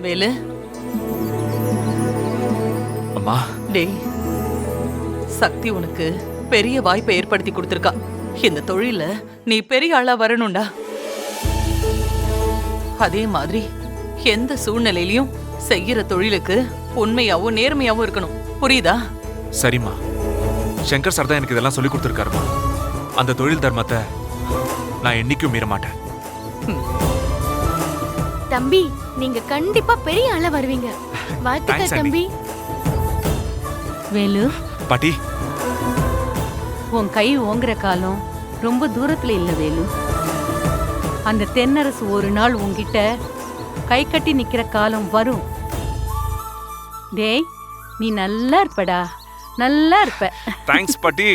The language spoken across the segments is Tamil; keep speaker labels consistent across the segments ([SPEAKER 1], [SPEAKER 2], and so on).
[SPEAKER 1] வேலு.
[SPEAKER 2] அம்மா.
[SPEAKER 1] டேய், சக்தி உனக்கு பெரிய வாய்ப்பை ஏற்படுத்தி கொடுத்திருக்கா. இந்த தொழில நீ பெரிய ஆளா வரணும்டா. அதே மாதிரி எந்த சூழ்நிலையிலயும் செய்யற தொழிலுக்கு உண்மையாவும் நேர்மையாவும் இருக்கணும். புரியுதா?
[SPEAKER 2] சரிம்மா. சங்கர் சார் தான் எனக்கு இதெல்லாம் சொல்லி கொடுத்துருக்காருமா. அந்த தொழில் தர்மத்தை நான் என்னைக்கும் மீற மாட்டேன்.
[SPEAKER 3] தம்பி, நீங்க கண்டிப்பா பெரிய ஆளா வருவீங்க. வாழ்த்துக்கள் தம்பி.
[SPEAKER 4] வேலு,
[SPEAKER 2] பாட்டி,
[SPEAKER 4] உன் கை ஓங்குற காலம் ரொம்ப தூரத்துல இல்ல வேலு. அந்த தென்னரசு ஒரு நாள் உன்கிட்ட கை கட்டி நிக்கிற காலம் வரும். டேய், நீ நல்லா இருப்படா, நல்லா இருப்ப.
[SPEAKER 2] தேங்க்ஸ் பாட்டி.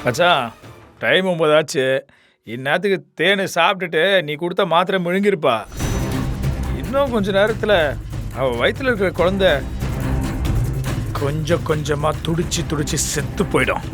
[SPEAKER 5] மச்சான், டைம் 9 ஆச்சு. இந்நேரத்துக்கு தேனை சாப்பிட்டுட்டு நீ கொடுத்த மாத்திரை முழுங்கிருப்பா. இன்னும் கொஞ்ச நேரத்தில் அவள் வயிற்றுல இருக்கிற குழந்தை கொஞ்சம் கொஞ்சமாக துடிச்சு துடிச்சு செத்து போயிடும்.